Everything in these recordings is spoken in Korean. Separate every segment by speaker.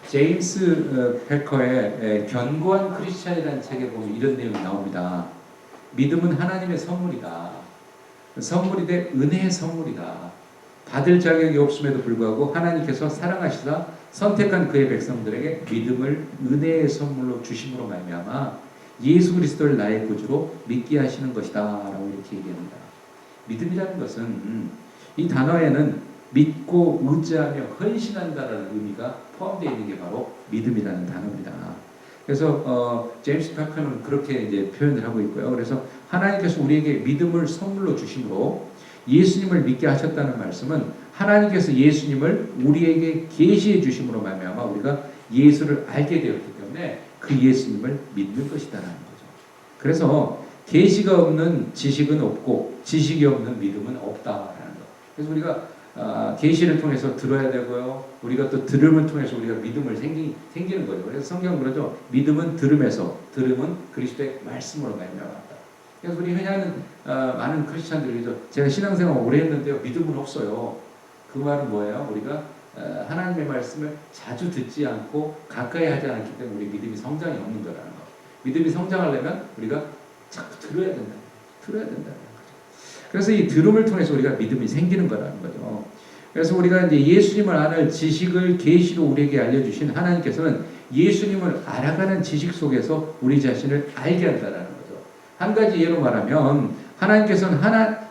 Speaker 1: 제임스 패커의 견고한 크리스찬이라는 책에 보면 이런 내용이 나옵니다. 믿음은 하나님의 선물이다. 선물이 돼 은혜의 선물이다. 받을 자격이 없음에도 불구하고 하나님께서 사랑하시사 선택한 그의 백성들에게 믿음을 은혜의 선물로 주심으로 말미암아 예수 그리스도를 나의 구주로 믿게 하시는 것이다 라고 이렇게 얘기합니다. 믿음이라는 것은 이 단어에는 믿고 의지하며 헌신한다라는 의미가 포함되어 있는 게 바로 믿음이라는 단어입니다. 그래서 제임스 패커는 그렇게 이제 표현을 하고 있고요. 그래서 하나님께서 우리에게 믿음을 선물로 주심으로 예수님을 믿게 하셨다는 말씀은 하나님께서 예수님을 우리에게 계시해 주심으로 말미암아 우리가 예수를 알게 되었기 때문에 그 예수님을 믿는 것이다라는 거죠. 그래서 계시가 없는 지식은 없고 지식이 없는 믿음은 없다라는 거. 그래서 우리가 계시를 통해서 들어야 되고요. 우리가 또 들음을 통해서 우리가 믿음을 생기는 거죠. 그래서 성경은 그러죠. 믿음은 들음에서, 들음은 그리스도의 말씀으로 말미암았다. 그래서 우리 흔히 하는 많은 크리스찬들이 제가 신앙생활 오래 했는데요. 믿음은 없어요. 그 말은 뭐예요? 우리가 하나님의 말씀을 자주 듣지 않고 가까이 하지 않기 때문에 우리 믿음이 성장이 없는 거라는 거. 믿음이 성장하려면 우리가 자꾸 들어야 된다. 들어야 된다는 거죠. 그래서 이 들음을 통해서 우리가 믿음이 생기는 거라는 거죠. 그래서 우리가 이제 예수님을 아는 지식을 계시로 우리에게 알려주신 하나님께서는 예수님을 알아가는 지식 속에서 우리 자신을 알게 한다는 거죠. 한 가지 예로 말하면 하나님께서는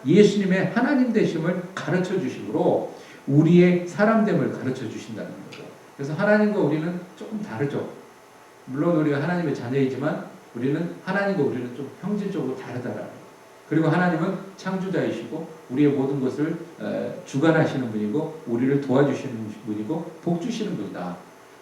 Speaker 1: 예수님의 하나님 되심을 가르쳐 주심으로 우리의 사람됨을 가르쳐 주신다는 거죠. 그래서 하나님과 우리는 조금 다르죠. 물론 우리가 하나님의 자녀이지만 우리는 하나님과 우리는 좀 형질적으로 다르다라는 거죠. 그리고 하나님은 창조자이시고 우리의 모든 것을 주관하시는 분이고 우리를 도와주시는 분이고 복 주시는 분이다.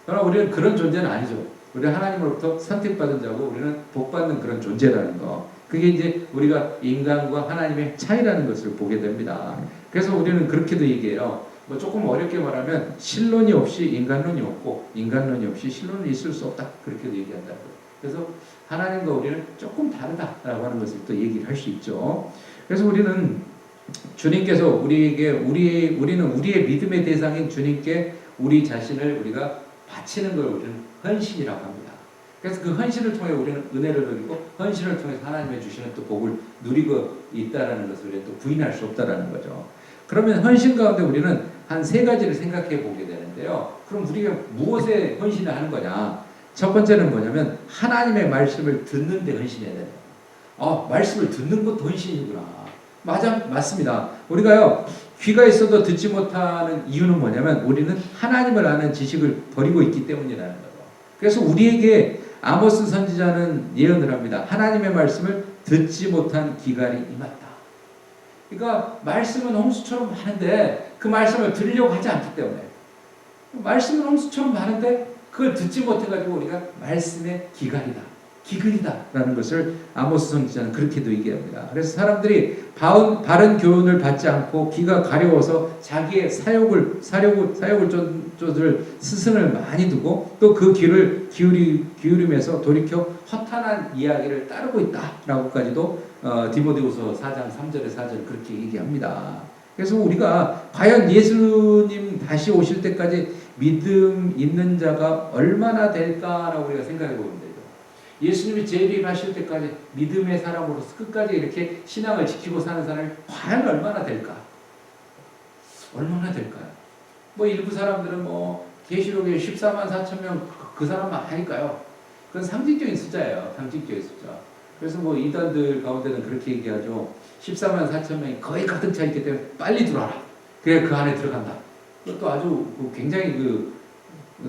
Speaker 1: 그러나 우리는 그런 존재는 아니죠. 우리는 하나님으로부터 선택받은 자고 우리는 복 받는 그런 존재라는 거. 그게 이제 우리가 인간과 하나님의 차이라는 것을 보게 됩니다. 그래서 우리는 그렇게도 얘기해요. 뭐 조금 어렵게 말하면 신론이 없이 인간론이 없고 인간론이 없이 신론이 있을 수 없다. 그렇게도 얘기한다고요. 그래서 하나님과 우리는 조금 다르다라고 하는 것을 또 얘기를 할 수 있죠. 그래서 우리는 주님께서 우리는 우리의 믿음의 대상인 주님께 우리 자신을 우리가 바치는 걸 우리는 헌신이라고 합니다. 그래서 그 헌신을 통해 우리는 은혜를 누리고 헌신을 통해서 하나님의 주시는 또 복을 누리고 있다라는 것을 우리는 또 부인할 수 없다라는 거죠. 그러면 헌신 가운데 우리는 한 세 가지를 생각해 보게 되는데요. 그럼 우리가 무엇에 헌신을 하는 거냐? 첫 번째는 뭐냐면 하나님의 말씀을 듣는 데 헌신해야 돼요. 말씀을 듣는 것도 헌신이구나. 맞습니다. 우리가요 귀가 있어도 듣지 못하는 이유는 뭐냐면 우리는 하나님을 아는 지식을 버리고 있기 때문이라는 거죠. 그래서 우리에게 아모스 선지자는 예언을 합니다. 하나님의 말씀을 듣지 못한 기갈이 임했다. 그러니까 말씀은 홍수처럼 많은데 그 말씀을 들으려고 하지 않기 때문에 말씀은 홍수처럼 많은데 그걸 듣지 못해가지고 우리가 말씀의 기근이다라는 것을 아모스 선지자는 그렇게도 얘기합니다. 그래서 사람들이 바른 교훈을 받지 않고 귀가 가려워서 자기의 사욕을 쫓을 스승을 많이 두고 또 그 귀를 기울이면서 돌이켜 허탄한 이야기를 따르고 있다라고까지도 디모데후서 4장 3절에 4절 그렇게 얘기합니다. 그래서 우리가 과연 예수님 다시 오실 때까지 믿음 있는 자가 얼마나 될까라고 우리가 생각해 보면 되죠. 예수님이 재림하실 때까지 믿음의 사람으로서 끝까지 이렇게 신앙을 지키고 사는 사람이 과연 얼마나 될까? 얼마나 될까요? 뭐 일부 사람들은 계시록에 14만 4천 명 그 사람만 하니까요. 그건 상징적인 숫자예요. 상징적인 숫자. 그래서 이단들 가운데는 그렇게 얘기하죠. 14만 4천 명이 거의 가득 차 있기 때문에 빨리 들어와라. 그래 그 안에 들어간다. 그것도 아주 굉장히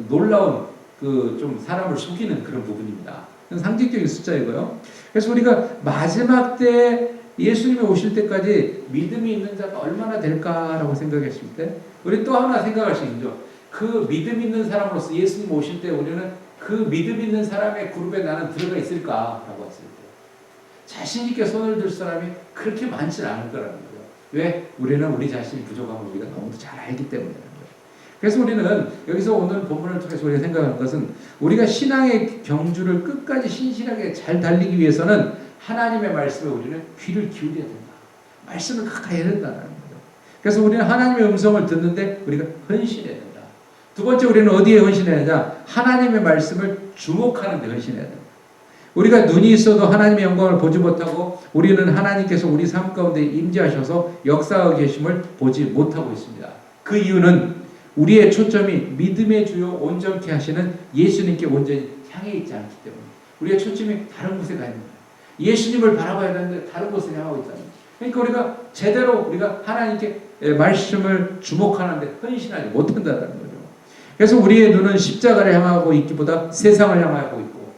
Speaker 1: 놀라운 좀 사람을 속이는 그런 부분입니다. 상징적인 숫자이고요. 그래서 우리가 마지막 때 예수님이 오실 때까지 믿음이 있는 자가 얼마나 될까라고 생각했을 때 우리 또 하나 생각할 수 있죠. 그 믿음 있는 사람으로서 예수님 오실 때 우리는 그 믿음 있는 사람의 그룹에 나는 들어가 있을까라고 했을 때 자신 있게 손을 들 사람이 그렇게 많지는 않을 거라는 거죠. 왜? 우리는 우리 자신이 부족함을 우리가 너무 잘 알기 때문이라는 거예요. 그래서 우리는 여기서 오늘 본문을 통해서 우리가 생각하는 것은 우리가 신앙의 경주를 끝까지 신실하게 잘 달리기 위해서는 하나님의 말씀에 우리는 귀를 기울여야 된다. 말씀을 가까이 해야 된다는 거죠. 그래서 우리는 하나님의 음성을 듣는데 우리가 헌신해야 된다. 두 번째 우리는 어디에 헌신해야 되냐? 하나님의 말씀을 주목하는 데 헌신해야 된다. 우리가 눈이 있어도 하나님의 영광을 보지 못하고 우리는 하나님께서 우리 삶 가운데 임재하셔서 역사하고 계심을 보지 못하고 있습니다. 그 이유는 우리의 초점이 믿음의 주요 온전케 하시는 예수님께 온전히 향해 있지 않기 때문에 우리의 초점이 다른 곳에 가 있는 거예요. 예수님을 바라봐야 되는데 다른 곳을 향하고 있다는 거예요. 그러니까 우리가 제대로 우리가 하나님께 말씀을 주목하는데 헌신하지 못한다는 거죠. 그래서 우리의 눈은 십자가를 향하고 있기보다 세상을 향하고 있고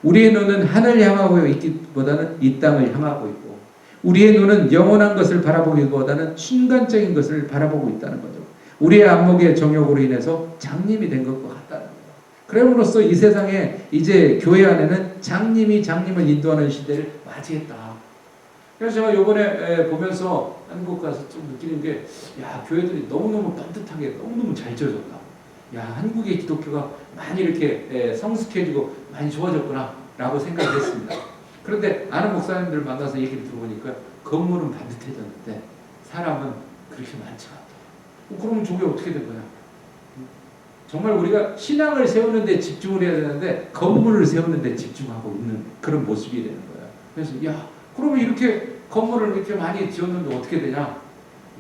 Speaker 1: 우리의 눈은 하늘 향하고 있기보다는 이 땅을 향하고 있고 우리의 눈은 영원한 것을 바라보기보다는 순간적인 것을 바라보고 있다는 거죠. 우리의 안목의 정욕으로 인해서 장님이 된 것과 같다는 거예요. 그럼으로써 이 세상에 이제 교회 안에는 장님이 장님을 인도하는 시대를 맞이했다. 그래서 제가 이번에 보면서 한국 가서 좀 느끼는 게, 야, 교회들이 너무너무 떳떳하게 너무너무 잘 지어졌다. 야, 한국의 기독교가 많이 이렇게 성숙해지고 많이 좋아졌구나 라고 생각했습니다. 그런데 아는 목사님들 만나서 얘기를 들어보니까 건물은 반듯해졌는데 사람은 그렇게 많지 않다. 그럼 저게 어떻게 된 거냐? 정말 우리가 신앙을 세우는 데 집중을 해야 되는데 건물을 세우는 데 집중하고 있는 그런 모습이 되는 거예요. 그래서 야, 그러면 이렇게 건물을 이렇게 많이 지었는데 어떻게 되냐?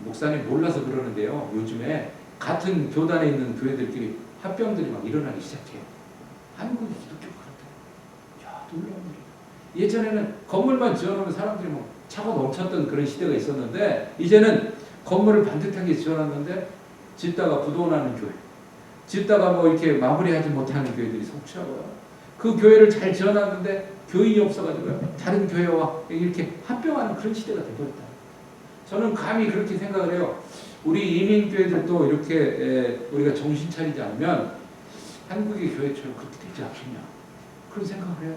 Speaker 1: 목사님 몰라서 그러는데요. 요즘에 같은 교단에 있는 교회들끼리 합병들이 막 일어나기 시작해요. 한국의 기독교가 그렇다. 야, 놀라운 일이야. 예전에는 건물만 지어놓으면 사람들이 뭐 차고 넘쳤던 그런 시대가 있었는데 이제는 건물을 반듯하게 지어놨는데 짓다가 부도나는 교회, 짓다가 뭐 이렇게 마무리하지 못하는 교회들이 속출하고요. 그 교회를 잘 지어놨는데 교인이 없어가지고요. 다른 교회와 이렇게 합병하는 그런 시대가 되버렸다. 저는 감히 그렇게 생각을 해요. 우리 이민교회들도 이렇게 우리가 정신 차리지 않으면 한국의 교회처럼 그렇게 되지 않겠냐 그런 생각을 해요.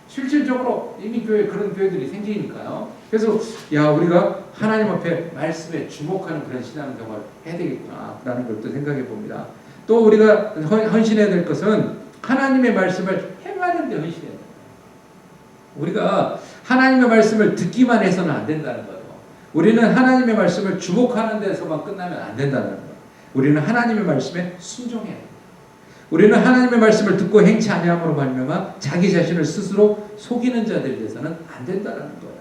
Speaker 1: 실질적으로 이민교회 그런 교회들이 생기니까요. 그래서 야, 우리가 하나님 앞에 말씀에 주목하는 그런 신앙생활을 해야 되겠구나 라는 걸 또 생각해 봅니다. 또 우리가 헌신해야 될 것은 하나님의 말씀을 행하는 데 헌신해야 됩니다. 우리가 하나님의 말씀을 듣기만 해서는 안 된다는 거예요. 우리는 하나님의 말씀을 주목하는 데서만 끝나면 안 된다는 거예요. 우리는 하나님의 말씀에 순종해야 돼요. 우리는 하나님의 말씀을 듣고 행치 아니함으로 말미암아 자기 자신을 스스로 속이는 자들이 돼서는 안 된다는 거예요.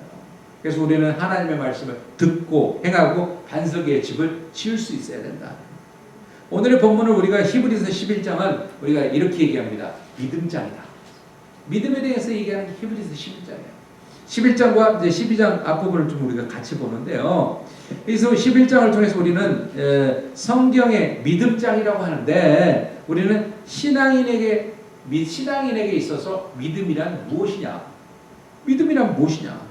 Speaker 1: 그래서 우리는 하나님의 말씀을 듣고 행하고 반석 위에 집을 지을 수 있어야 된다. 오늘의 본문을 우리가 히브리서 11장은 우리가 이렇게 얘기합니다. 믿음장이다. 믿음에 대해서 얘기하는 히브리서 11장이에요. 11장과 이제 12장 앞부분을 좀 우리가 같이 보는데요. 그래서 11장을 통해서 우리는 성경의 믿음장이라고 하는데 우리는 신앙인에게 있어서 믿음이란 무엇이냐? 믿음이란 무엇이냐?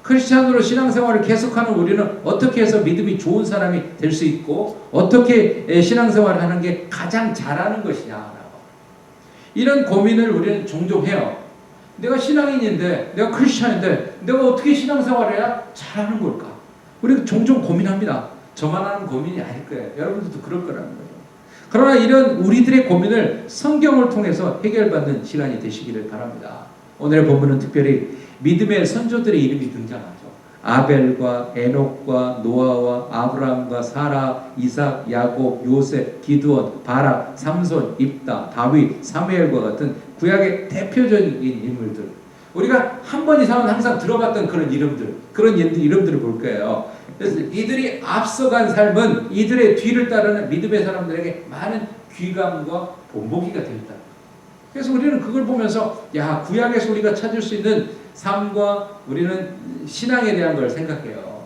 Speaker 1: 크리스찬으로 신앙생활을 계속하는 우리는 어떻게 해서 믿음이 좋은 사람이 될 수 있고 어떻게 신앙생활을 하는 게 가장 잘하는 것이냐라고 이런 고민을 우리는 종종 해요. 내가 신앙인인데 내가 크리스찬인데 내가 어떻게 신앙생활을 해야 잘하는 걸까? 우리가 종종 고민합니다. 저만 하는 고민이 아닐 거예요. 여러분들도 그럴 거라는 거죠. 그러나 이런 우리들의 고민을 성경을 통해서 해결받는 시간이 되시기를 바랍니다. 오늘의 본문은 특별히 믿음의 선조들의 이름이 등장하죠. 아벨과 에녹과 노아와 아브라함과 사라, 이삭, 야곱, 요셉, 기드온, 바락, 삼손, 입다, 다윗, 사무엘과 같은 구약의 대표적인 인물들. 우리가 한 번 이상은 항상 들어봤던 그런 이름들, 그런 이름들을 볼 거예요. 그래서 이들이 앞서간 삶은 이들의 뒤를 따르는 믿음의 사람들에게 많은 귀감과 본보기가 되었다. 그래서 우리는 그걸 보면서 야, 구약에서 우리가 찾을 수 있는 삶과 우리는 신앙에 대한 걸 생각해요.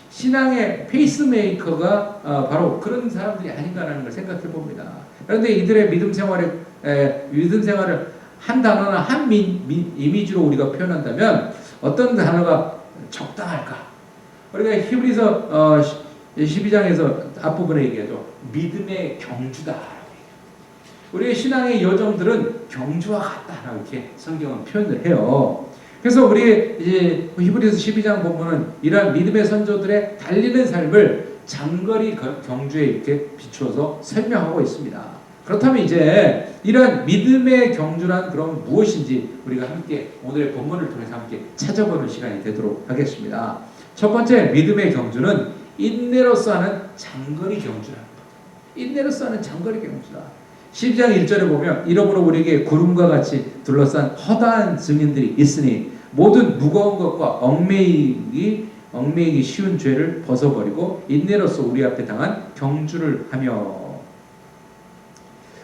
Speaker 1: 신앙의 페이스메이커가 바로 그런 사람들이 아닌가라는 걸 생각해 봅니다. 그런데 이들의 믿음 생활을 한 단어나 한 이미지로 우리가 표현한다면 어떤 단어가 적당할까? 우리가 히브리서 12장에서 앞부분에 얘기하죠. 믿음의 경주다. 우리의 신앙의 여정들은 경주와 같다라고 이렇게 성경은 표현을 해요. 그래서 우리 이제 히브리서 12장 보면은 이러한 믿음의 선조들의 달리는 삶을 장거리 경주에 이렇게 비추어서 설명하고 있습니다. 그렇다면 이제 이러한 믿음의 경주란 그럼 무엇인지 우리가 함께 오늘의 본문을 통해서 함께 찾아보는 시간이 되도록 하겠습니다. 첫 번째 믿음의 경주는 인내로서 하는 장거리 경주랍니다. 인내로서 하는 장거리 경주다. 12장 1절에 보면 이러므로 우리에게 구름과 같이 둘러싼 허다한 증인들이 있으니 모든 무거운 것과 얽매이기 쉬운 죄를 벗어버리고 인내로서 우리 앞에 당한 경주를 하며.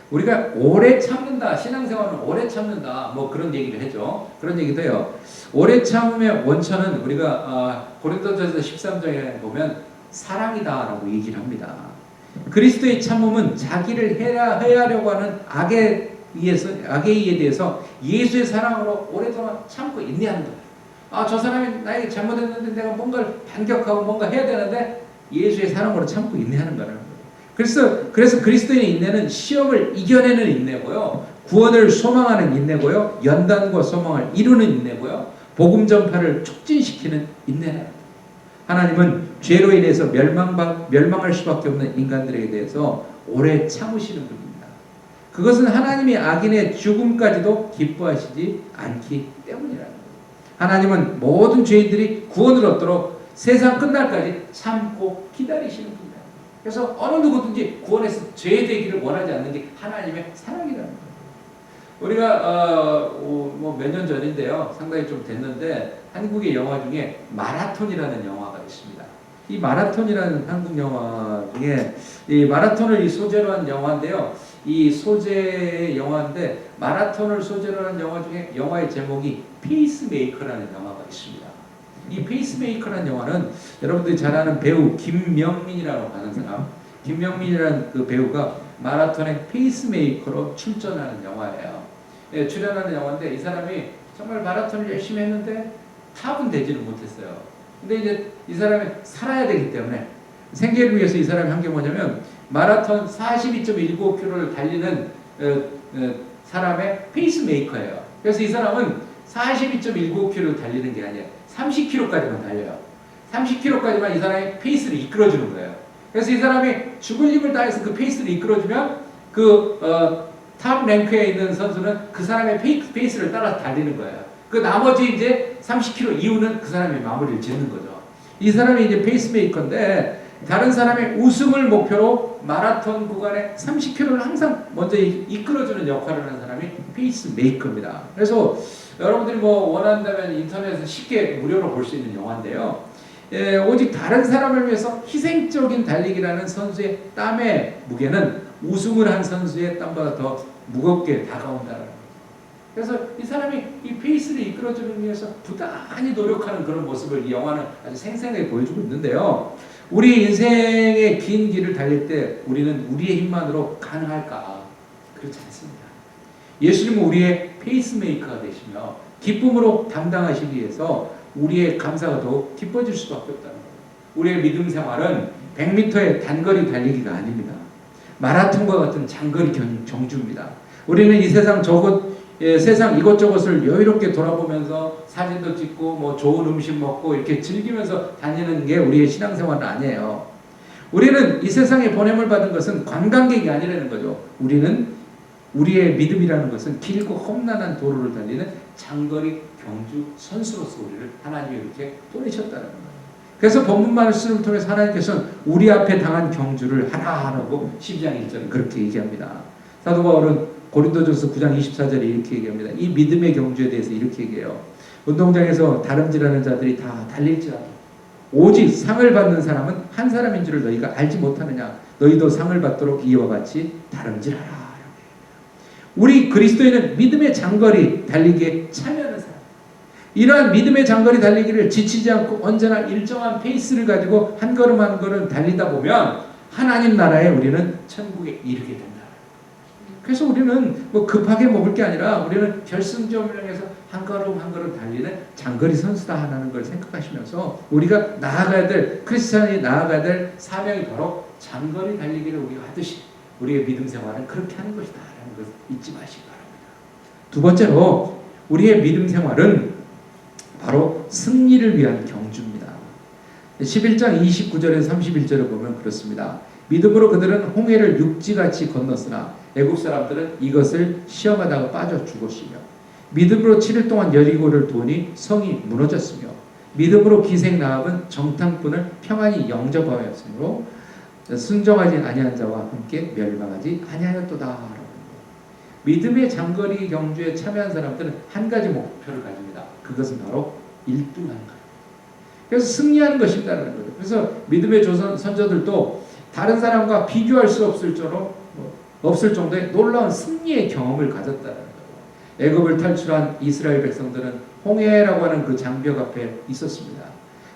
Speaker 1: 우리가 오래 참는다, 신앙생활은 오래 참는다, 뭐 그런 얘기를 해죠. 그런 얘기도 해요. 오래 참음의 원천은 우리가 고린도전서 13장에 보면 사랑이다라고 얘기를 합니다. 그리스도의 참음은 자기를 해하려고 하는 악에 의해 대해서 예수의 사랑으로 오랫동안 참고 인내하는 거예요. 저 사람이 나에게 잘못했는데 내가 뭔가를 반격하고 뭔가 해야 되는데 예수의 사랑으로 참고 인내하는 거라는 거예요. 그래서 그리스도의 인내는 시험을 이겨내는 인내고요, 구원을 소망하는 인내고요, 연단과 소망을 이루는 인내고요, 복음 전파를 촉진시키는 인내라. 하나님은 죄로 인해서 멸망할 수밖에 없는 인간들에게 대해서 오래 참으시는 분입니다. 그것은 하나님이 악인의 죽음까지도 기뻐하시지 않기 때문이라는 거예요. 하나님은 모든 죄인들이 구원을 얻도록 세상 끝날까지 참고 기다리시는 분입니다. 그래서 어느 누구든지 구원해서 죄되기를 원하지 않는 게 하나님의 사랑이라는 거예요. 우리가 뭐 몇 년 전인데요, 상당히 좀 됐는데 한국의 영화 중에 마라톤이라는 영화가 있습니다. 이 마라톤이라는 한국 영화 중에 이 마라톤을 소재로 한 영화인데요. 이 소재의 영화인데 마라톤을 소재로 한 영화 중에 영화의 제목이 페이스메이커라는 영화가 있습니다. 이 페이스메이커라는 영화는 여러분들이 잘 아는 배우 김명민이라고 하는 사람, 김명민이라는 그 배우가 마라톤의 페이스메이커로 출전하는 영화예요. 예, 출연하는 영화인데 이 사람이 정말 마라톤을 열심히 했는데 탑은 되지는 못했어요. 근데 이제 이 사람이 살아야 되기 때문에 생계를 위해서 이 사람이 한 게 뭐냐면 마라톤 42.195km를 달리는 사람의 페이스메이커예요. 그래서 이 사람은 42.195km를 달리는 게 아니에요. 30km까지만 달려요. 30km까지만 이 사람이 페이스를 이끌어주는 거예요. 그래서 이 사람이 죽을 힘을 다해서 그 페이스를 이끌어주면 탑 랭크에 있는 선수는 그 사람의 페이스를 따라 달리는 거예요. 그 나머지 이제 30km 이후는 그 사람이 마무리를 짓는 거죠. 이 사람이 이제 페이스메이커인데 다른 사람의 우승을 목표로 마라톤 구간에 30km를 항상 먼저 이끌어주는 역할을 하는 사람이 페이스메이커입니다. 그래서 여러분들이 뭐 원한다면 인터넷에서 쉽게 무료로 볼 수 있는 영화인데요. 오직 다른 사람을 위해서 희생적인 달리기라는 선수의 땀의 무게는 우승을 한 선수의 땀보다 더 무겁게 다가온다는 거죠. 그래서 이 사람이 이 페이스를 이끌어주기 위해서 부단히 노력하는 그런 모습을 이 영화는 아주 생생하게 보여주고 있는데요. 우리 인생의 긴 길을 달릴 때 우리는 우리의 힘만으로 가능할까? 그렇지 않습니다. 예수님은 우리의 페이스메이커가 되시며 기쁨으로 담당하시기 위해서 우리의 감사가 더욱 깊어질 수밖에 없다는 거예요. 우리의 믿음 생활은 100m의 단거리 달리기가 아닙니다. 마라톤과 같은 장거리 경주입니다. 우리는 이 세상 이것저것을 여유롭게 돌아보면서 사진도 찍고 뭐 좋은 음식 먹고 이렇게 즐기면서 다니는 게 우리의 신앙생활은 아니에요. 우리는 이 세상에 보냄을 받은 것은 관광객이 아니라는 거죠. 우리의 믿음이라는 것은 길고 험난한 도로를 달리는 장거리 경주 선수로서 우리를 하나님이 이렇게 보내셨다는 거예요. 그래서 본문 말씀을 통해서 하나님께서는 우리 앞에 당한 경주를 하나하라고 12장 1절은 그렇게 얘기합니다. 사도 바울은 고린도전서 9장 24절에 이렇게 얘기합니다. 이 믿음의 경주에 대해서 이렇게 얘기해요. 운동장에서 다름질하는 자들이 다 달릴지라도 오직 상을 받는 사람은 한 사람인 줄을 너희가 알지 못하느냐. 너희도 상을 받도록 이와 같이 다름질하라. 우리 그리스도인은 믿음의 장거리 달리기에 참여하는 사람. 이러한 믿음의 장거리 달리기를 지치지 않고 언제나 일정한 페이스를 가지고 한 걸음 한 걸음 달리다 보면 하나님 나라에 우리는 천국에 이르게 된다. 그래서 우리는 뭐 급하게 먹을 게 아니라 우리는 결승점을 향해서 한 걸음 한 걸음 달리는 장거리 선수다 하는 걸 생각하시면서 우리가 나아가야 될, 크리스찬이 나아가야 될 사명이 바로 장거리 달리기를 우리가 하듯이 우리의 믿음 생활은 그렇게 하는 것이다 라는 것을 잊지 마시기 바랍니다. 두 번째로 우리의 믿음 생활은 바로 승리를 위한 경주입니다. 11장 29절에서 31절을 보면 그렇습니다. 믿음으로 그들은 홍해를 육지같이 건넜으나 애굽 사람들은 이것을 시험하다가 빠져 죽었으며 믿음으로 7일 동안 여리고를 도니 성이 무너졌으며 믿음으로 기생 라합은 정탐꾼을 평안히 영접하였으므로 순종하지 아니한 자와 함께 멸망하지 아니하였도다. 믿음의 장거리 경주에 참여한 사람들은 한 가지 목표를 가집니다. 그것은 바로 1등하는 거예요. 그래서 승리하는 것이다라는 거죠. 그래서 믿음의 조선 선조들도 다른 사람과 비교할 수 없을 정도의 놀라운 승리의 경험을 가졌다는 거예요. 애굽을 탈출한 이스라엘 백성들은 홍해라고 하는 그 장벽 앞에 있었습니다.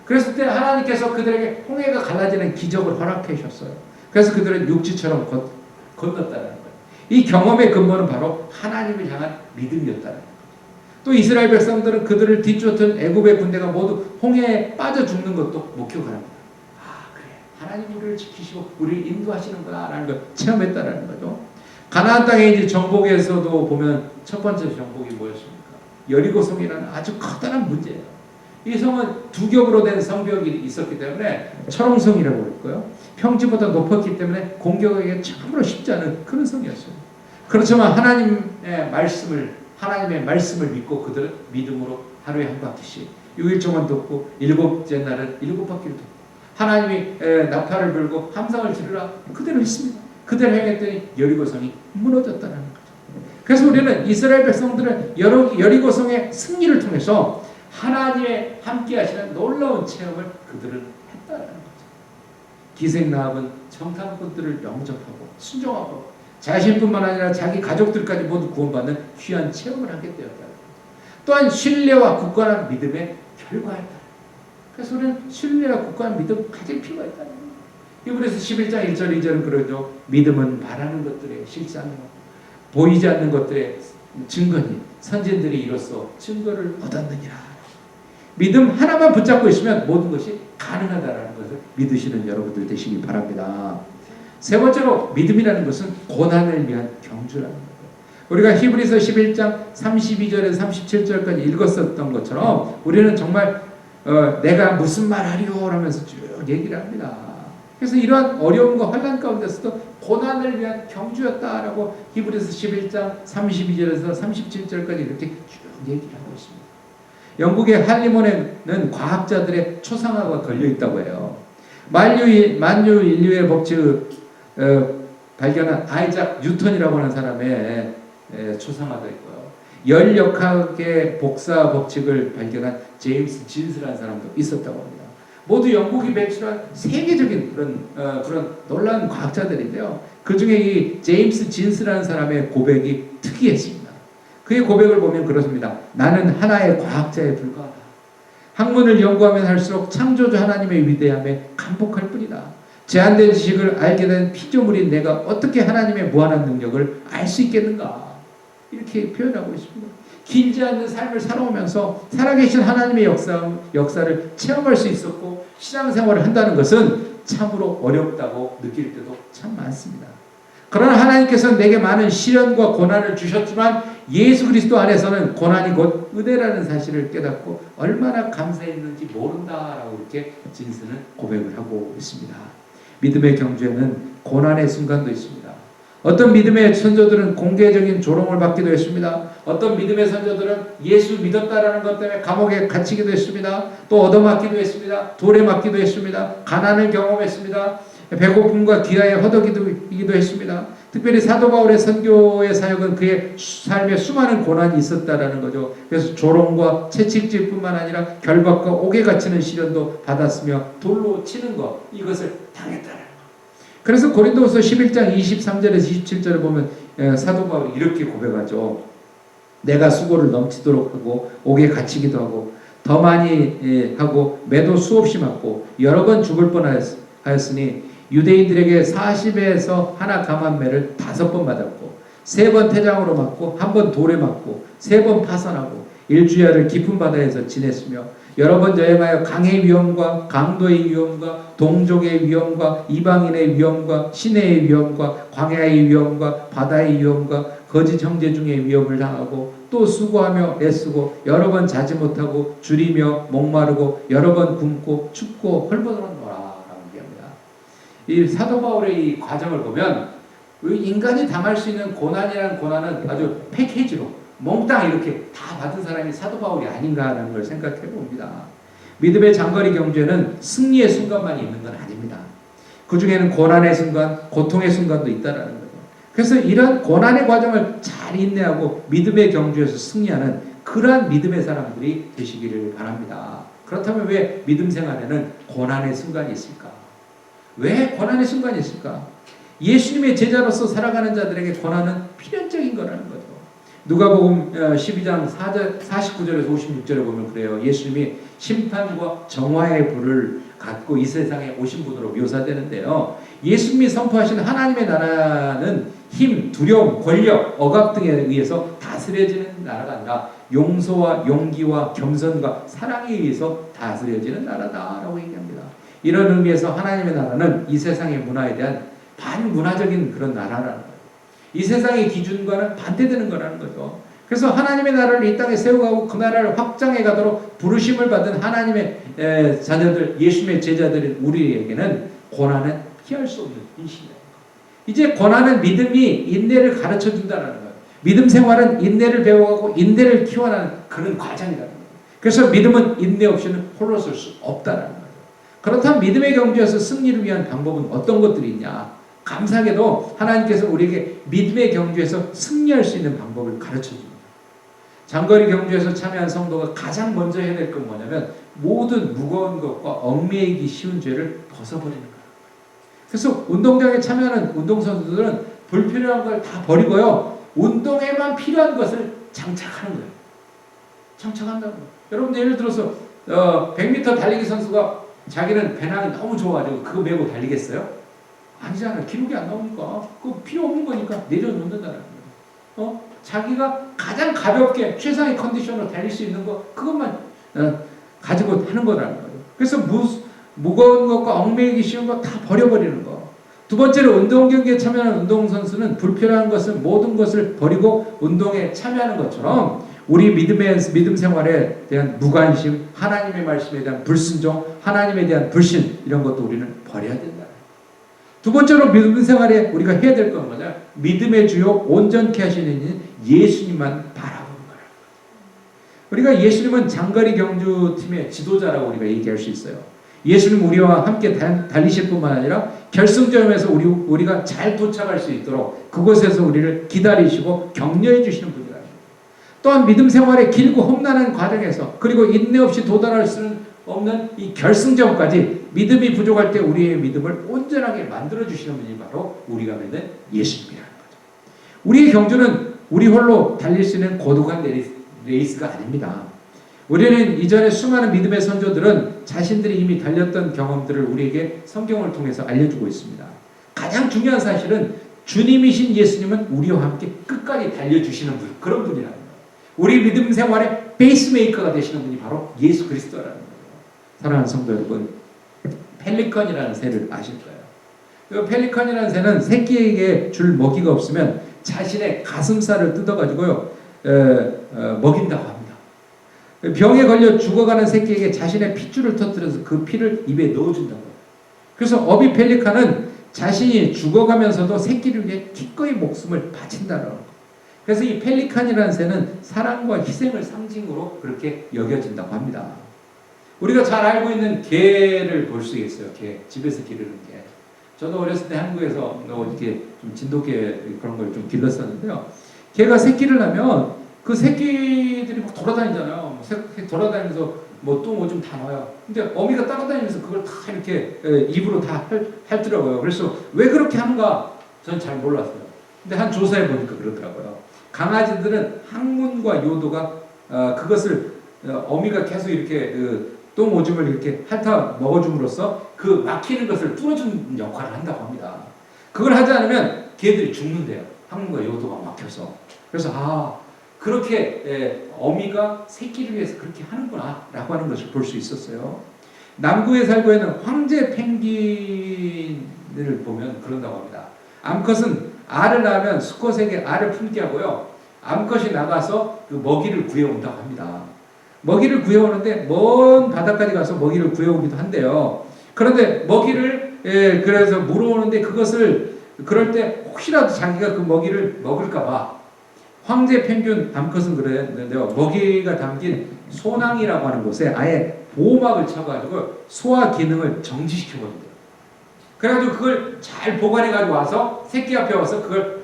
Speaker 1: 그랬을 때 하나님께서 그들에게 홍해가 갈라지는 기적을 허락해 주셨어요. 그래서 그들은 육지처럼 건넜다는 거예요. 이 경험의 근본은 바로 하나님을 향한 믿음이었다는 거예요. 또 이스라엘 백성들은 그들을 뒤쫓던 애굽의 군대가 모두 홍해에 빠져 죽는 것도 목격합니다. 아, 그래, 하나님 우리를 지키시고 우리를 인도하시는구나라는 걸 체험했다는 거죠. 가나안 땅에 이제 정복에서도 보면 첫 번째 정복이 뭐였습니까? 여리고성이라는 아주 커다란 문제예요. 이 성은 두 겹으로 된 성벽이 있었기 때문에 철옹성이라고 그랬고요. 평지보다 높았기 때문에 공격하기가 참으로 쉽지 않은 그런 성이었어요. 그렇지만 하나님의 말씀을 믿고 그들은 믿음으로 하루에 한 바퀴씩 6일 동안 돕고 일곱째 날은 7바퀴를 돕고 하나님이 나팔을 불고 함성을 지르라 그대로 했습니다. 그대로 행했더니 여리고성이 무너졌다는 거죠. 그래서 우리는 이스라엘 백성들은 여리고성의 승리를 통해서 하나님의 함께 하시는 놀라운 체험을 그들은 했다는 거죠. 기생나합은 정탐꾼들을 영접하고 순종하고 자신뿐만 아니라 자기 가족들까지 모두 구원받는 귀한 체험을 하게 되었다는 거죠. 또한 신뢰와 굳건한 믿음의 결과였다. 그래서 우리는 신뢰와 굳건한 믿음을 가질 필요가 있다는 거예요. 히브리서 11장 1절 2절은 그러죠. 믿음은 바라는 것들의 실상이요 보이지 않는 것들의 증거니 선진들이 이로써 증거를 얻었느니라. 믿음 하나만 붙잡고 있으면 모든 것이 가능하다는 것을 믿으시는 여러분들 되시기 바랍니다. 세 번째로 믿음이라는 것은 고난을 위한 경주라는 거예요. 우리가 히브리서 11장 32절에서 37절까지 읽었었던 것처럼 우리는 정말 내가 무슨 말 하리요 라면서 쭉 얘기를 합니다. 그래서 이러한 어려움과 환난 가운데서도 고난을 위한 경주였다라고 히브리서 11장 32절에서 37절까지 이렇게 쭉 얘기를 하고 있습니다. 영국의 할리몬에는 과학자들의 초상화가 걸려 있다고 해요. 만유 인류의 법칙을 발견한 아이작 뉴턴이라고 하는 사람의 초상화도 있고요. 열역학의 복사 법칙을 발견한 제임스 진스라는 사람도 있었다고 합니다. 모두 영국이 배출한 세계적인 그런 놀라운 과학자들인데요. 그 중에 이 제임스 진스라는 사람의 고백이 특이했습니다. 그의 고백을 보면 그렇습니다. 나는 하나의 과학자에 불과하다. 학문을 연구하면 할수록 창조주 하나님의 위대함에 감복할 뿐이다. 제한된 지식을 알게 된 피조물인 내가 어떻게 하나님의 무한한 능력을 알 수 있겠는가? 이렇게 표현하고 있습니다. 길지 않는 삶을 살아오면서 살아계신 하나님의 역사를 체험할 수 있었고 신앙생활을 한다는 것은 참으로 어렵다고 느낄 때도 참 많습니다. 그러나 하나님께서는 내게 많은 시련과 고난을 주셨지만 예수 그리스도 안에서는 고난이 곧 은혜라는 사실을 깨닫고 얼마나 감사했는지 모른다라고 이렇게 진스는 고백을 하고 있습니다. 믿음의 경주에는 고난의 순간도 있습니다. 어떤 믿음의 선조들은 공개적인 조롱을 받기도 했습니다. 어떤 믿음의 선조들은 예수 믿었다라는 것 때문에 감옥에 갇히기도 했습니다. 또 얻어맞기도 했습니다. 돌에 맞기도 했습니다. 가난을 경험했습니다. 배고픔과 기아에 허덕이기도 했습니다. 특별히 사도 바울의 선교의 사역은 그의 삶에 수많은 고난이 있었다라는 거죠. 그래서 조롱과 채찍질뿐만 아니라 결박과 옥에 갇히는 시련도 받았으며 돌로 치는 것 이것을 당했다는 거. 그래서 고린도후서 11장 23절에서 27절을 보면 사도 바울이 이렇게 고백하죠. 내가 수고를 넘치도록 하고 옥에 갇히기도 하고 더 많이 하고 매도 수없이 맞고 여러 번 죽을 뻔하였으니 유대인들에게 40에서 하나 감한 매를 5번 맞았고 3번 태장으로 맞고 1번 돌에 맞고 3번 파선하고 일주야를 깊은 바다에서 지냈으며 여러 번 여행하여 강의 위험과 강도의 위험과 동족의 위험과 이방인의 위험과 시내의 위험과 광야의 위험과 바다의 위험과 거짓 형제 중의 위험을 당하고 또 수고하며 애쓰고 여러 번 자지 못하고 줄이며 목마르고 여러 번 굶고 춥고 헐벗어노라. 이 사도 바울의 이 과정을 보면 인간이 당할 수 있는 고난이라는 고난은 아주 패키지로 몽땅 이렇게 다 받은 사람이 사도 바울이 아닌가라는 걸 생각해 봅니다. 믿음의 장거리 경주에는 승리의 순간만 있는 건 아닙니다. 그 중에는 고난의 순간, 고통의 순간도 있다라는 거죠. 그래서 이런 고난의 과정을 잘 인내하고 믿음의 경주에서 승리하는 그러한 믿음의 사람들이 되시기를 바랍니다. 그렇다면 왜 믿음 생활에는 고난의 순간이 있을까? 왜 고난의 순간이 있을까? 예수님의 제자로서 살아가는 자들에게 고난은 필연적인 거라는 거죠. 누가복음 12장 49절에서 56절에 보면 그래요. 예수님이 심판과 정화의 불을 갖고 이 세상에 오신 분으로 묘사되는데요. 예수님이 선포하시는 하나님의 나라는 힘, 두려움, 권력, 억압 등에 의해서 다스려지는 나라가 아니라 용서와 용기와 겸손과 사랑에 의해서 다스려지는 나라다라고 얘기합니다. 이런 의미에서 하나님의 나라는 이 세상의 문화에 대한 반문화적인 그런 나라라는 거예요. 이 세상의 기준과는 반대되는 거라는 거죠. 그래서 하나님의 나라를 이 땅에 세워가고 그 나라를 확장해 가도록 부르심을 받은 하나님의 자녀들, 예수님의 제자들인 우리에게는 고난은 피할 수 없는 인식이에요. 이제 고난은 믿음이 인내를 가르쳐 준다는 거예요. 믿음 생활은 인내를 배워가고 인내를 키워나가는 그런 과정이라는 거예요. 그래서 믿음은 인내 없이는 홀로 설 수 없다는 거예요. 그렇다면 믿음의 경주에서 승리를 위한 방법은 어떤 것들이 있냐? 감사하게도 하나님께서 우리에게 믿음의 경주에서 승리할 수 있는 방법을 가르쳐 줍니다. 장거리 경주에서 참여한 성도가 가장 먼저 해야 될 건 뭐냐면 모든 무거운 것과 얽매이기 쉬운 죄를 벗어버리는 거예요. 그래서 운동장에 참여하는 운동선수들은 불필요한 걸 다 버리고요. 운동에만 필요한 것을 장착하는 거예요. 장착한다고. 여러분들 예를 들어서 100m 달리기 선수가 자기는 배낭이 너무 좋아가지고 그거 메고 달리겠어요? 아니잖아요. 기록이 안 나오니까. 그거 필요 없는 거니까 내려놓는다는 거예요. 자기가 가장 가볍게 최상의 컨디션으로 달릴 수 있는 거 그것만 가지고 하는 거라는 거예요. 그래서 무거운 것과 얽매이기 쉬운 거 다 버려버리는 거. 두 번째로 운동 경기에 참여하는 운동선수는 불필요한 것을 모든 것을 버리고 운동에 참여하는 것처럼 우리 믿음 생활에 대한 무관심, 하나님의 말씀에 대한 불순종, 하나님에 대한 불신 이런 것도 우리는 버려야 된다. 두 번째로 믿음 생활에 우리가 해야 될 건 뭐냐? 믿음의 주요 온전케 하시는 예수님만 바라보는 거예요. 우리가 예수님은 장거리 경주팀의 지도자라고 우리가 얘기할 수 있어요. 예수님 우리와 함께 달리실 뿐만 아니라 결승점에서 우리가 잘 도착할 수 있도록 그곳에서 우리를 기다리시고 격려해 주시는 분이라는 거예요. 또한 믿음 생활의 길고 험난한 과정에서 그리고 인내 없이 도달할 수 없는 이 결승점까지 믿음이 부족할 때 우리의 믿음을 온전하게 만들어 주시는 분이 바로 우리가 믿는 예수님이라는 거죠. 우리의 경주는 우리 홀로 달릴 수 있는 고독한 레이스가 아닙니다. 우리는 이전에 수많은 믿음의 선조들은 자신들이 이미 달렸던 경험들을 우리에게 성경을 통해서 알려주고 있습니다. 가장 중요한 사실은 주님이신 예수님은 우리와 함께 끝까지 달려주시는 분, 그런 분이라는 거예요. 우리 믿음 생활의 베이스메이커가 되시는 분이 바로 예수 그리스도라는 거예요. 사랑하는 성도 여러분, 펠리컨이라는 새를 아실 거예요. 이 펠리컨이라는 새는 새끼에게 줄 먹이가 없으면 자신의 가슴살을 뜯어가지고요 먹인다고 합니다. 병에 걸려 죽어가는 새끼에게 자신의 핏줄을 터뜨려서 그 피를 입에 넣어준다고. 그래서 어비 펠리칸은 자신이 죽어가면서도 새끼를 위해 기꺼이 목숨을 바친다는 거예요. 그래서 이 펠리칸이라는 새는 사랑과 희생을 상징으로 그렇게 여겨진다고 합니다. 우리가 잘 알고 있는 개를 볼 수 있어요. 개, 집에서 기르는 개. 저도 어렸을 때 한국에서 이렇게 좀 진돗개 그런 걸 좀 길렀었는데요. 개가 새끼를 낳으면 그 새끼들이 막 돌아다니잖아요. 돌아다니면서 뭐 똥 오줌 다 나와요. 근데 어미가 따라다니면서 그걸 다 이렇게 입으로 다 핥더라고요. 그래서 왜 그렇게 하는가 전 잘 몰랐어요. 근데 한 조사해 보니까 그렇더라고요. 강아지들은 항문과 요도가 그것을 어미가 계속 이렇게 똥 오줌을 이렇게 핥아 먹어줌으로써 그 막히는 것을 뚫어주는 역할을 한다고 합니다. 그걸 하지 않으면 개들이 죽는데요. 항문과 요도가 막혀서. 그래서 그렇게 어미가 새끼를 위해서 그렇게 하는구나 라고 하는 것을 볼 수 있었어요. 남구에 살고 있는 황제 펭귄을 보면 그런다고 합니다. 암컷은 알을 낳으면 수컷에게 알을 품게 하고요. 암컷이 나가서 그 먹이를 구해온다고 합니다. 먹이를 구해오는데 먼 바다까지 가서 먹이를 구해오기도 한대요. 그런데 먹이를 그래서 물어오는데 그것을 그럴 때 혹시라도 자기가 그 먹이를 먹을까봐 황제 펭귄 암컷은 그랬는데요. 먹이가 담긴 소낭이라고 하는 곳에 아예 보호막을 쳐가지고 소화 기능을 정지시켜버린대요. 그래가지고 그걸 잘 보관해가지고 와서 새끼 앞에 와서 그걸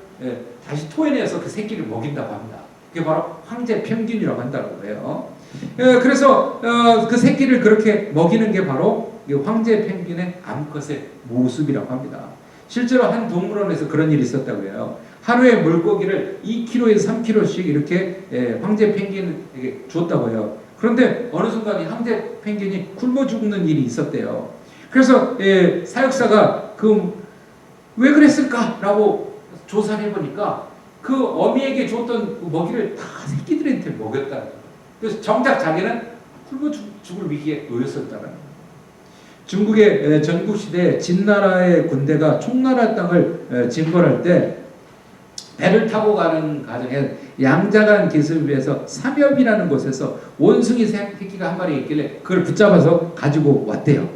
Speaker 1: 다시 토해내서 그 새끼를 먹인다고 합니다. 그게 바로 황제 평균이라고 한다고 해요. 그래서 그 새끼를 그렇게 먹이는 게 바로 황제 펭귄의 암컷의 모습이라고 합니다. 실제로 한 동물원에서 그런 일이 있었다고 해요. 하루에 물고기를 2kg에서 3kg씩 이렇게 황제 펭귄에게 줬다고 해요. 그런데 어느 순간 이 황제 펭귄이 굶어 죽는 일이 있었대요. 그래서 사육사가 왜 그랬을까라고 조사를 해보니까 그 어미에게 줬던 그 먹이를 다 새끼들한테 먹였다는 거예요. 그래서 정작 자기는 굶어 죽을 위기에 놓였었다는 거예요. 중국의 전국시대 진나라의 군대가 총나라 땅을 진벌할 때 배를 타고 가는 과정에 양자간 기슭에서 삼엽이라는 곳에서 원숭이 새끼가 한 마리 있길래 그걸 붙잡아서 가지고 왔대요.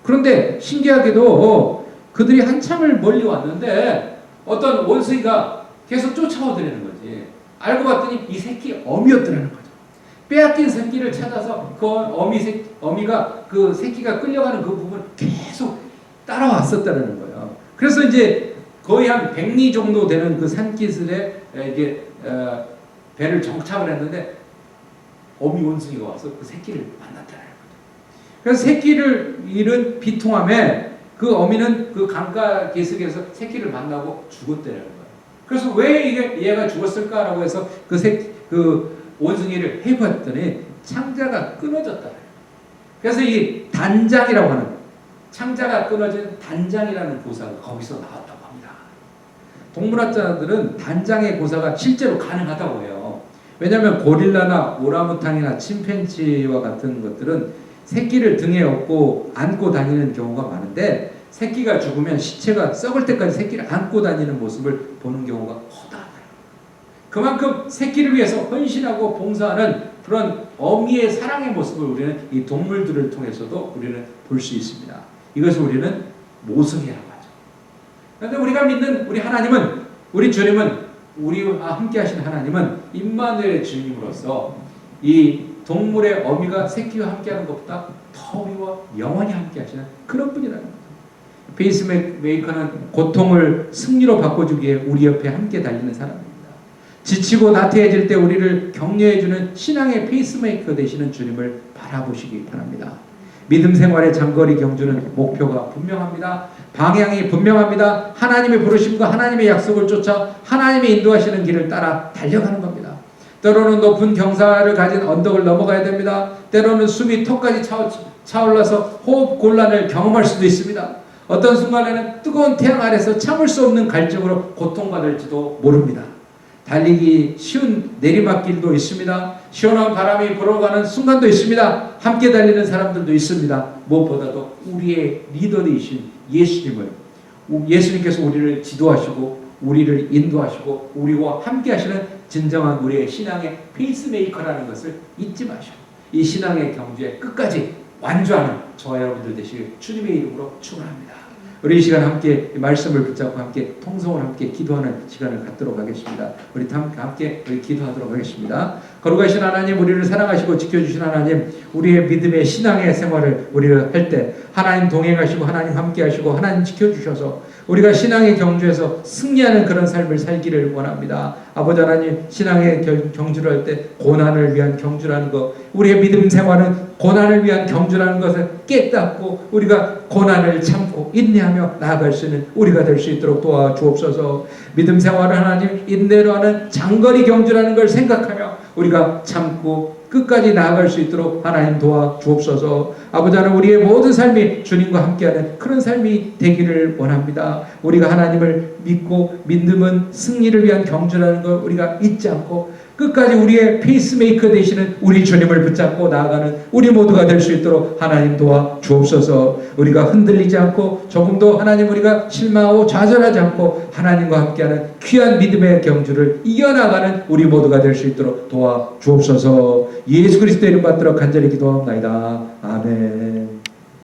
Speaker 1: 그런데 신기하게도 그들이 한참을 멀리 왔는데 어떤 원숭이가 계속 쫓아오더라는 거지. 알고 봤더니 이 새끼 어미였더라는 거죠. 빼앗긴 새끼를 찾아서 그 어미가 그 새끼가 끌려가는 그 부분을 계속 따라왔었다는 거예요. 그래서 이제 거의 한 100리 정도 되는 그 산기슭에 이게 배를 정착을 했는데 어미 원숭이가 와서 그 새끼를 만났다는 거죠. 그래서 새끼를 잃은 비통함에 그 어미는 그 강가 기슭에서 새끼를 만나고 죽었다는 거예요. 그래서 왜 얘가 죽었을까라고 해서 그 원숭이를 해봤더니 창자가 끊어졌다. 그래서 이 단장이라고 하는 창자가 끊어진 단장이라는 고사가 거기서 나왔다고 합니다. 동물학자들은 단장의 고사가 실제로 가능하다고 해요. 왜냐하면 고릴라나 오랑우탄이나 침팬지와 같은 것들은 새끼를 등에 업고 안고 다니는 경우가 많은데 새끼가 죽으면 시체가 썩을 때까지 새끼를 안고 다니는 모습을 보는 경우가 허다하다. 그만큼 새끼를 위해서 헌신하고 봉사하는 그런 어미의 사랑의 모습을 우리는 이 동물들을 통해서도 우리는 볼 수 있습니다. 이것을 우리는 모성이라고 하죠. 그런데 우리가 믿는 우리 하나님은, 우리 주님은, 우리와 함께 하신 하나님은 임마누엘의 주님으로서 이 동물의 어미가 새끼와 함께하는 것보다 더 우리와 영원히 함께 하시는 그런 분이라는 거죠. 페이스메이커는 고통을 승리로 바꿔주기 위해 우리 옆에 함께 달리는 사람입니다. 지치고 나태해질 때 우리를 격려해주는 신앙의 페이스메이커 되시는 주님을 바라보시기 바랍니다. 믿음 생활의 장거리 경주는 목표가 분명합니다. 방향이 분명합니다. 하나님의 부르심과 하나님의 약속을 쫓아 하나님의 인도하시는 길을 따라 달려가는 겁니다. 때로는 높은 경사를 가진 언덕을 넘어가야 됩니다. 때로는 숨이 턱까지 차올라서 호흡 곤란을 경험할 수도 있습니다. 어떤 순간에는 뜨거운 태양 아래서 참을 수 없는 갈증으로 고통받을지도 모릅니다. 달리기 쉬운 내리막길도 있습니다. 시원한 바람이 불어가는 순간도 있습니다. 함께 달리는 사람들도 있습니다. 무엇보다도 우리의 리더이신 예수님께서 우리를 지도하시고 우리를 인도하시고 우리와 함께 하시는 진정한 우리의 신앙의 페이스메이커라는 것을 잊지 마시고 이 신앙의 경주에 끝까지 완주하는 저와 여러분들 되시길 주님의 이름으로 축원합니다. 우리 이 시간 함께 말씀을 붙잡고 함께 통성을 함께 기도하는 시간을 갖도록 하겠습니다. 우리 함께 기도하도록 하겠습니다. 거룩하신 하나님, 우리를 사랑하시고 지켜주신 하나님, 우리의 믿음의 신앙의 생활을 우리가 할 때 하나님 동행하시고 하나님 함께하시고 하나님 지켜주셔서 우리가 신앙의 경주에서 승리하는 그런 삶을 살기를 원합니다. 아버지 하나님, 신앙의 경주를 할 때 고난을 위한 경주라는 것, 우리의 믿음 생활은 고난을 위한 경주라는 것을 깨닫고 우리가 고난을 참고 인내하며 나아갈 수 있는 우리가 될 수 있도록 도와주옵소서. 믿음 생활을 하나님 인내로 하는 장거리 경주라는 걸 생각하며 우리가 참고 끝까지 나아갈 수 있도록 하나님 도와주옵소서. 아버지 하나님, 우리의 모든 삶이 주님과 함께하는 그런 삶이 되기를 원합니다. 우리가 하나님을 믿고 믿음은 승리를 위한 경주라는 걸 우리가 잊지 않고 끝까지 우리의 페이스메이커 되시는 우리 주님을 붙잡고 나아가는 우리 모두가 될 수 있도록 하나님 도와주옵소서. 우리가 흔들리지 않고 조금도 하나님 우리가 실망하고 좌절하지 않고 하나님과 함께하는 귀한 믿음의 경주를 이겨나가는 우리 모두가 될 수 있도록 도와주옵소서. 예수 그리스도의 이름 받들어 간절히 기도합니다. 아멘.